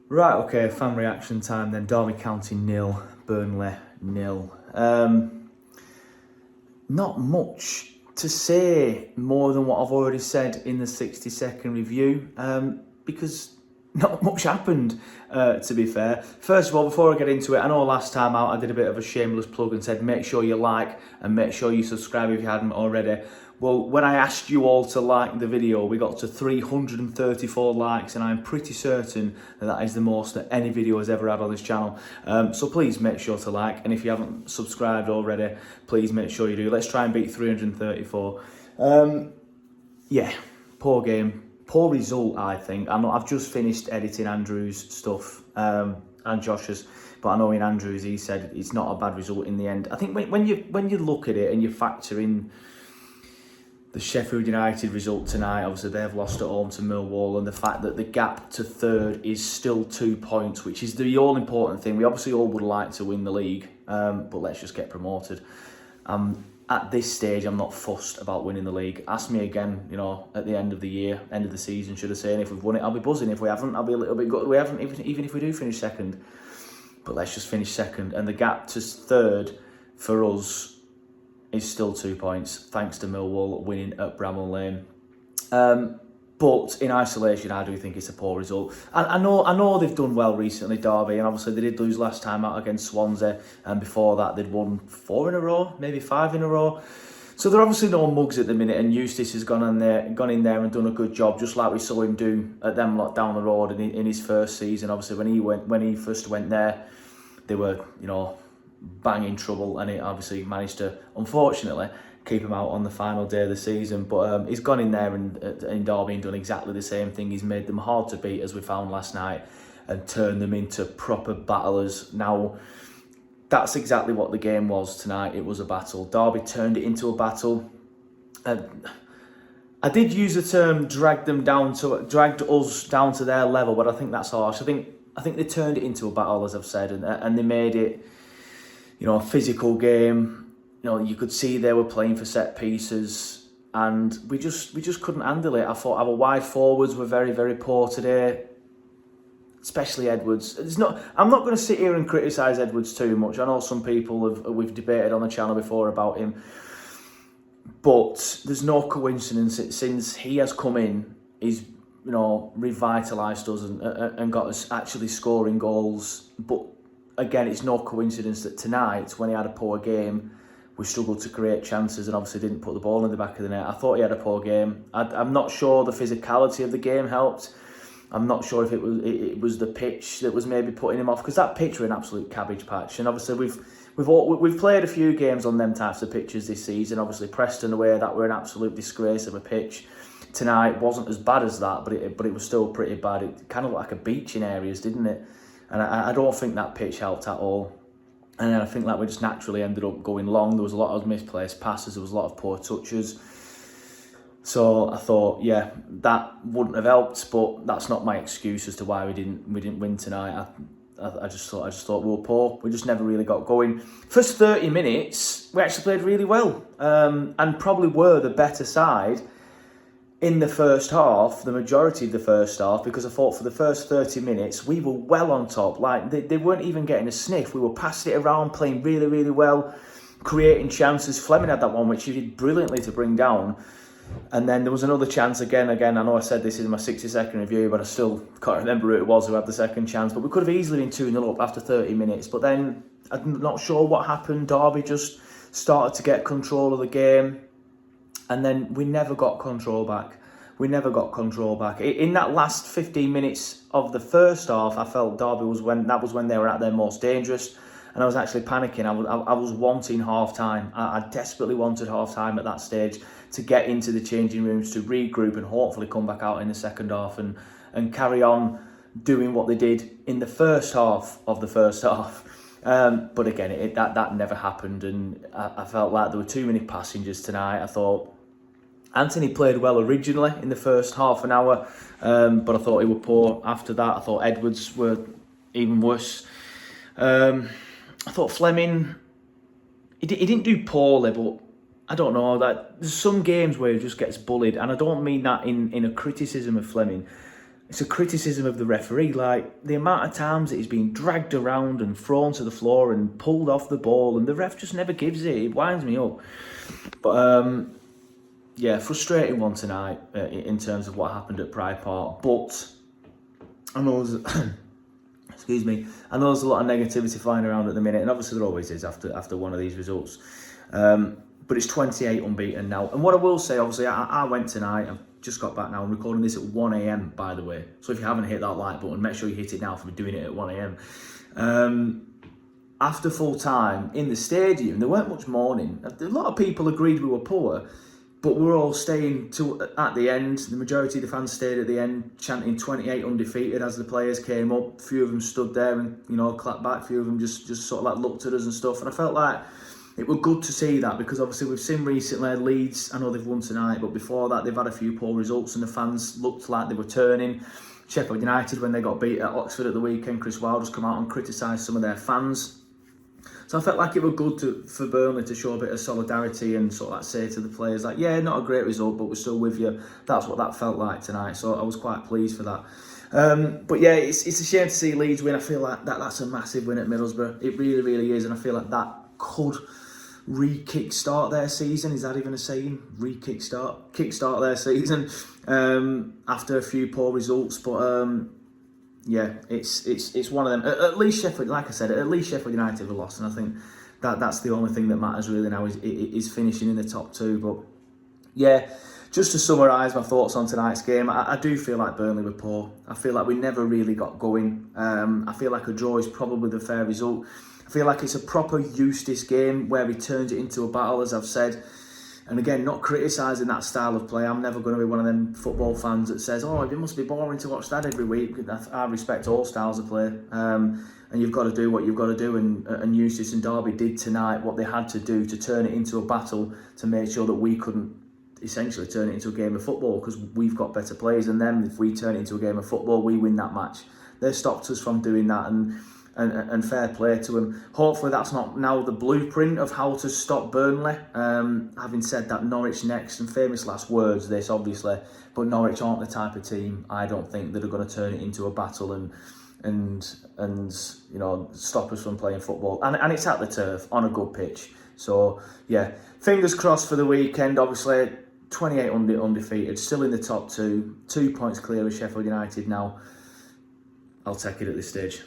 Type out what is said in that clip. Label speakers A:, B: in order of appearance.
A: Right, okay, fan reaction time then. Derby County 0, Burnley 0. Not much to say more than what I've already said in the 60-second review, because not much happened, to be fair. First of all, before I get into it, I know last time out I did a bit of a shameless plug and said make sure you like and make sure you subscribe if you hadn't already. Well, when I asked you all to like the video, we got to 334 likes, and I'm pretty certain that that is the most that any video has ever had on this channel. So please make sure to like, and if you haven't subscribed already, please make sure you do. Let's try and beat 334. Yeah, poor game. Poor result, I think. I've just finished editing Andrew's stuff and Josh's, but I know in Andrew's he said it's not a bad result in the end. I think when you look at it and you factor in the Sheffield United result tonight, obviously they've lost at home to Millwall, and the fact that the gap to third is still 2 points, which is the all important thing. We obviously all would like to win the league, but let's just get promoted. At this stage, I'm not fussed about winning the league. Ask me again, at the end of the year, end of the season, should I say, and if we've won it, I'll be buzzing. If we haven't, I'll be a little bit gutted. We haven't, even if we do finish second. But let's just finish second. And the gap to third for us is still 2 points, thanks to Millwall winning at Bramall Lane. But in isolation, I do think it's a poor result. I know they've done well recently, Derby, and obviously they did lose last time out against Swansea, and before that they'd won 4 in a row, maybe 5 in a row. So they're obviously no mugs at the minute, and Eustace has gone in there and done a good job, just like we saw him do at them lot down the road in his first season. Obviously, when he first went there, they were banging trouble, and he obviously managed to, unfortunately, keep him out on the final day of the season. But he's gone in there and in Derby and done exactly the same thing. He's made them hard to beat, as we found last night, and turned them into proper battlers. Now, that's exactly what the game was tonight. It was a battle. Derby turned it into a battle. I did use the term dragged us down to their level, but I think that's harsh. I think they turned it into a battle, as I've said, and they made it a physical game. You could see they were playing for set pieces, and we just couldn't handle it. I thought our wide forwards were very, very poor today, especially Edwards. I'm not going to sit here and criticise Edwards too much. I know some people we've debated on the channel before about him, but there's no coincidence that since he has come in, he's revitalised us and got us actually scoring goals. But again, it's no coincidence that tonight, when he had a poor game, we struggled to create chances and obviously didn't put the ball in the back of the net. I thought he had a poor game. I'm not sure the physicality of the game helped. I'm not sure if it was the pitch that was maybe putting him off, because that pitch was an absolute cabbage patch. And obviously we've played a few games on them types of pitches this season. Obviously Preston away, that were an absolute disgrace of a pitch. Tonight wasn't as bad as that, but it was still pretty bad. It kind of looked like a beach in areas, didn't it? And I don't think that pitch helped at all. And then I think we just naturally ended up going long. There was a lot of misplaced passes. There was a lot of poor touches. So I thought, yeah, that wouldn't have helped. But that's not my excuse as to why we didn't win tonight. I just thought we were poor. We just never really got going. First 30 minutes, we actually played really well, and probably were the better side in the first half, the majority of the first half, because I thought for the first 30 minutes, we were well on top. Like, they weren't even getting a sniff. We were passing it around, playing really, really well, creating chances. Fleming had that one, which he did brilliantly to bring down. And then there was another chance again. I know I said this in my 60-second review, but I still can't remember who it was who had the second chance. But we could have easily been 2-0 up after 30 minutes. But then, I'm not sure what happened. Derby just started to get control of the game. And then we never got control back. In that last 15 minutes of the first half, I felt Derby was when they were at their most dangerous, and I was actually panicking. I was wanting half time. I desperately wanted half time at that stage to get into the changing rooms, to regroup and hopefully come back out in the second half and carry on doing what they did in the first half of the first half. But again, that never happened, and I felt like there were too many passengers tonight. I thought Anthony played well originally in the first half an hour, but I thought he was poor after that. I thought Edwards were even worse. I thought Fleming, he didn't do poorly, but I don't know, that there's some games where he just gets bullied, and I don't mean that in a criticism of Fleming. it's a criticism of the referee. Like, the amount of times that he's been dragged around and thrown to the floor and pulled off the ball, and the ref just never gives it. It winds me up. But yeah, frustrating one tonight in terms of what happened at Pride Park. But I know excuse me, I know there's a lot of negativity flying around at the minute, and obviously there always is after one of these results. But it's 28 unbeaten now. And what I will say, obviously, I went tonight. I've just got back now. I'm recording this at 1 a.m, by the way. So if you haven't hit that like button, make sure you hit it now for doing it at 1 a.m. After full time in the stadium, there weren't much mourning. A lot of people agreed we were poor, but we were all staying at the end. The majority of the fans stayed at the end, chanting 28 undefeated as the players came up. A few of them stood there and, clapped back. A few of them just sort of like looked at us and stuff. And I felt like it was good to see that, because obviously we've seen recently Leeds, I know they've won tonight, but before that they've had a few poor results and the fans looked like they were turning. Sheffield United, when they got beat at Oxford at the weekend, Chris Wilder's come out and criticised some of their fans. So I felt like it was good for Burnley to show a bit of solidarity and sort of like say to the players, like, yeah, not a great result, but we're still with you. That's what that felt like tonight. So I was quite pleased for that. But yeah, it's a shame to see Leeds win. I feel like that's a massive win at Middlesbrough. It really, really is. And I feel like that could kickstart their season. Is that even a saying? Kickstart their season after a few poor results. But yeah, it's one of them. At least Sheffield, like I said, at least Sheffield United have lost, and I think that's the only thing that matters really now is finishing in the top two. But yeah, just to summarise my thoughts on tonight's game, I do feel like Burnley were poor. I feel like we never really got going. I feel like a draw is probably the fair result. I feel like it's a proper Eustace game where he turns it into a battle, as I've said. And again, not criticising that style of play. I'm never going to be one of them football fans that says, oh, it must be boring to watch that every week. I respect all styles of play. And you've got to do what you've got to do. And Eustace and Derby did tonight what they had to do to turn it into a battle, to make sure that we couldn't essentially turn it into a game of football, because we've got better players than them. If we turn it into a game of football, we win that match. They stopped us from doing that, and fair play to them. Hopefully that's not now the blueprint of how to stop Burnley. Having said that, Norwich next, and famous last words this obviously, but Norwich aren't the type of team, I don't think, that are going to turn it into a battle and stop us from playing football. And it's at the turf on a good pitch. So yeah, fingers crossed for the weekend. Obviously 28 undefeated, still in the top two, 2 points clear of Sheffield United now. I'll take it at this stage.